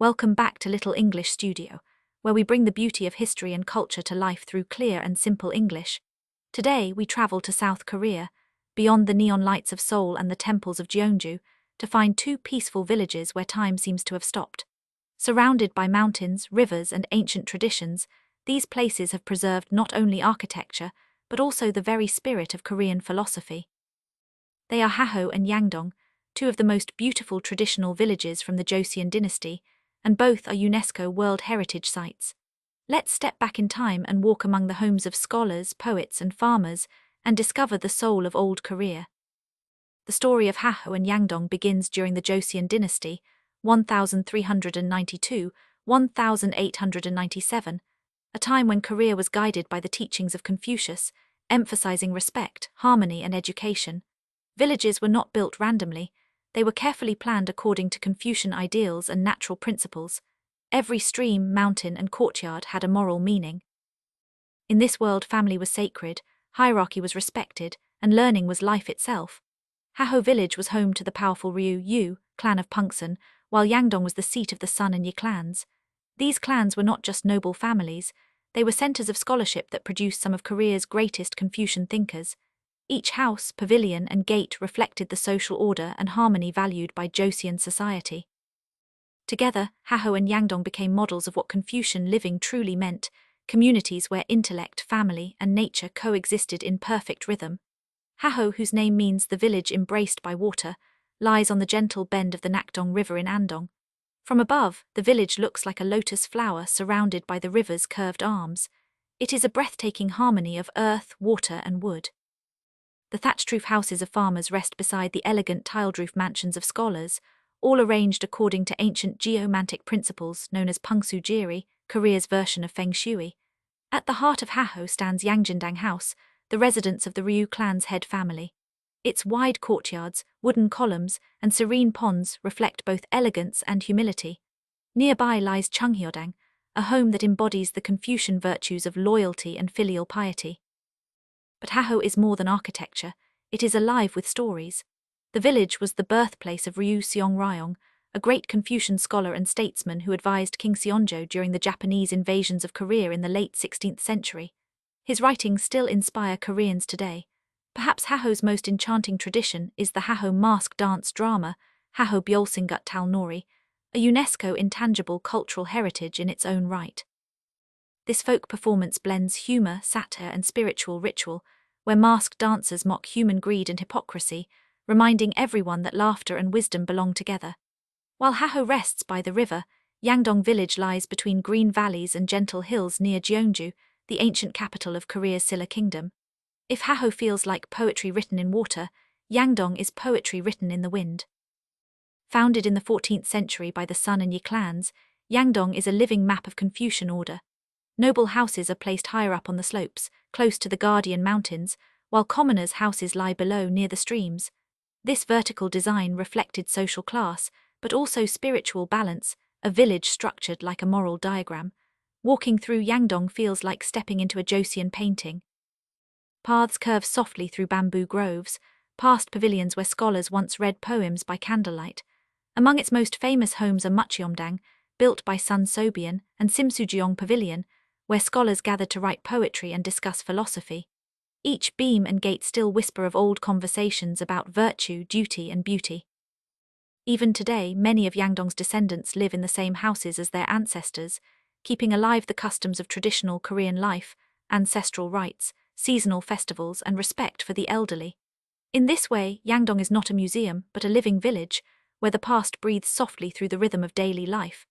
Welcome back to Little English Studio, where we bring the beauty of history and culture to life through clear and simple English. Today, we travel to South Korea, beyond the neon lights of Seoul and the temples of Gyeongju, to find two peaceful villages where time seems to have stopped. Surrounded by mountains, rivers, and ancient traditions, these places have preserved not only architecture, but also the very spirit of Korean philosophy. They are Hahoe and Yangdong, two of the most beautiful traditional villages from the Joseon Dynasty, and both are UNESCO World Heritage Sites. Let's step back in time and walk among the homes of scholars, poets, and farmers, and discover the soul of old Korea. The story of Hahoe and Yangdong begins during the Joseon Dynasty, 1392–1897, a time when Korea was guided by the teachings of Confucius, emphasizing respect, harmony, and education. Villages were not built randomly. They were carefully planned according to Confucian ideals and natural principles. Every stream, mountain, and courtyard had a moral meaning. In this world, family was sacred, hierarchy was respected, and learning was life itself. Hahoe village was home to the powerful Ryu clan of Pungsan, while Yangdong was the seat of the Sun and Yi clans. These clans were not just noble families, they were centers of scholarship that produced some of Korea's greatest Confucian thinkers. Each house, pavilion, and gate reflected the social order and harmony valued by Joseon society. Together, Hahoe and Yangdong became models of what Confucian living truly meant, communities where intellect, family, and nature coexisted in perfect rhythm. Hahoe, whose name means the village embraced by water, lies on the gentle bend of the Nakdong River in Andong. From above, the village looks like a lotus flower surrounded by the river's curved arms. It is a breathtaking harmony of earth, water, and wood. The thatched roof houses of farmers rest beside the elegant tiled roof mansions of scholars, all arranged according to ancient geomantic principles known as Pungsujiri, Korea's version of Feng Shui. At the heart of Hahoe stands Yangjindang House, the residence of the Ryu clan's head family. Its wide courtyards, wooden columns, and serene ponds reflect both elegance and humility. Nearby lies Chunghyodang, a home that embodies the Confucian virtues of loyalty and filial piety. But Hahoe is more than architecture, it is alive with stories. The village was the birthplace of Ryu Seong-ryong, a great Confucian scholar and statesman who advised King Seonjo during the Japanese invasions of Korea in the late 16th century. His writings still inspire Koreans today. Perhaps Hahoe's most enchanting tradition is the Hahoe mask dance drama, Hahoe Byolsingut Talnori, a UNESCO intangible cultural heritage in its own right. This folk performance blends humor, satire, and spiritual ritual, where masked dancers mock human greed and hypocrisy, reminding everyone that laughter and wisdom belong together. While Hahoe rests by the river, Yangdong village lies between green valleys and gentle hills near Gyeongju, the ancient capital of Korea's Silla Kingdom. If Hahoe feels like poetry written in water, Yangdong is poetry written in the wind. Founded in the 14th century by the Sun and Yi clans, Yangdong is a living map of Confucian order. Noble houses are placed higher up on the slopes, close to the guardian mountains, while commoners' houses lie below near the streams. This vertical design reflected social class, but also spiritual balance, a village structured like a moral diagram. Walking through Yangdong feels like stepping into a Joseon painting. Paths curve softly through bamboo groves, past pavilions where scholars once read poems by candlelight. Among its most famous homes are Mucheomdang, built by Sun Sobian, and Simsujeong Pavilion, where scholars gathered to write poetry and discuss philosophy. Each beam and gate still whisper of old conversations about virtue, duty, and beauty. Even today, many of Yangdong's descendants live in the same houses as their ancestors, keeping alive the customs of traditional Korean life, ancestral rites, seasonal festivals, and respect for the elderly. In this way, Yangdong is not a museum, but a living village, where the past breathes softly through the rhythm of daily life.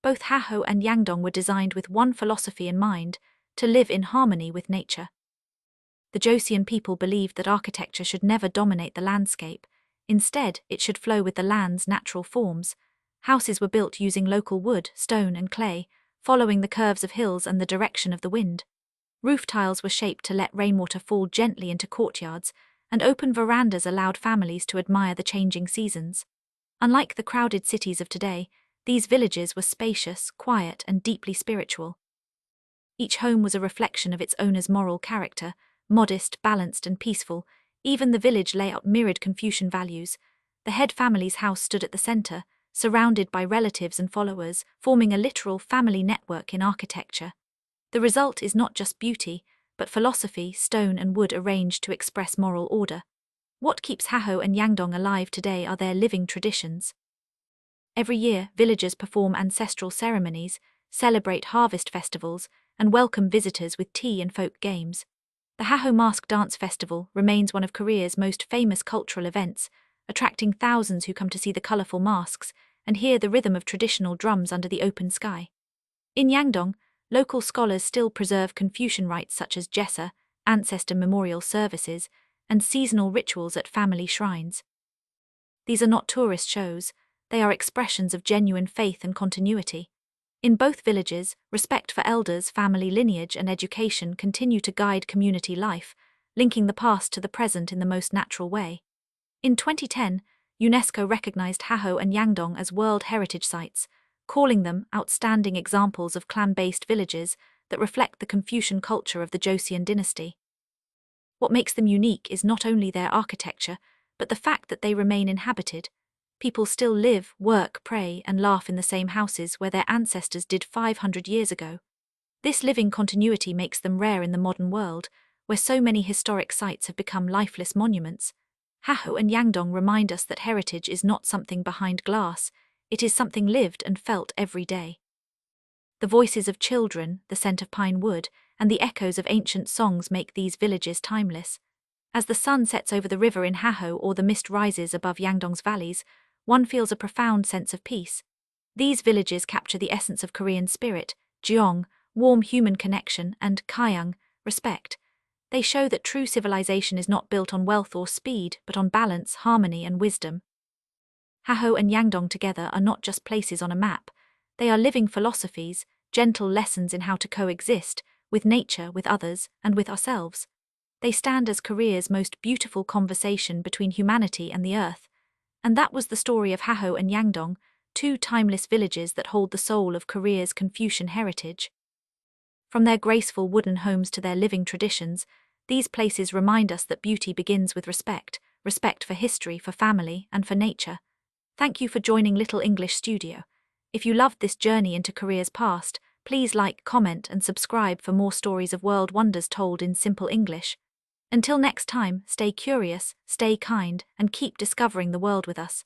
Both Hahoe and Yangdong were designed with one philosophy in mind, to live in harmony with nature. The Joseon people believed that architecture should never dominate the landscape. Instead, it should flow with the land's natural forms. Houses were built using local wood, stone, and clay, following the curves of hills and the direction of the wind. Roof tiles were shaped to let rainwater fall gently into courtyards, and open verandas allowed families to admire the changing seasons. Unlike the crowded cities of today, these villages were spacious, quiet, and deeply spiritual. Each home was a reflection of its owner's moral character, modest, balanced, and peaceful. Even the village layout mirrored Confucian values. The head family's house stood at the center, surrounded by relatives and followers, forming a literal family network in architecture. The result is not just beauty, but philosophy, stone and wood arranged to express moral order. What keeps Hahoe and Yangdong alive today are their living traditions. Every year, villagers perform ancestral ceremonies, celebrate harvest festivals, and welcome visitors with tea and folk games. The Hahoe Mask Dance Festival remains one of Korea's most famous cultural events, attracting thousands who come to see the colorful masks and hear the rhythm of traditional drums under the open sky. In Yangdong, local scholars still preserve Confucian rites such as jesa, ancestor memorial services, and seasonal rituals at family shrines. These are not tourist shows, they are expressions of genuine faith and continuity. In both villages, respect for elders, family lineage, and education continue to guide community life, linking the past to the present in the most natural way. In 2010, UNESCO recognized Hahoe and Yangdong as World Heritage Sites, calling them outstanding examples of clan-based villages that reflect the Confucian culture of the Joseon Dynasty. What makes them unique is not only their architecture, but the fact that they remain inhabited. People still live, work, pray, and laugh in the same houses where their ancestors did 500 years ago. This living continuity makes them rare in the modern world, where so many historic sites have become lifeless monuments. Hahoe and Yangdong remind us that heritage is not something behind glass, it is something lived and felt every day. The voices of children, the scent of pine wood, and the echoes of ancient songs make these villages timeless. As the sun sets over the river in Hahoe or the mist rises above Yangdong's valleys, one feels a profound sense of peace. These villages capture the essence of Korean spirit, jeong, warm human connection, and kayang, respect. They show that true civilization is not built on wealth or speed, but on balance, harmony, and wisdom. Hahoe and Yangdong together are not just places on a map. They are living philosophies, gentle lessons in how to coexist, with nature, with others, and with ourselves. They stand as Korea's most beautiful conversation between humanity and the earth. And that was the story of Hahoe and Yangdong, two timeless villages that hold the soul of Korea's Confucian heritage. From their graceful wooden homes to their living traditions, these places remind us that beauty begins with respect for history, for family, and for nature. Thank you for joining Little English Studio. If you loved this journey into Korea's past, please like, comment, and subscribe for more stories of world wonders told in simple English. Until next time, stay curious, stay kind, and keep discovering the world with us.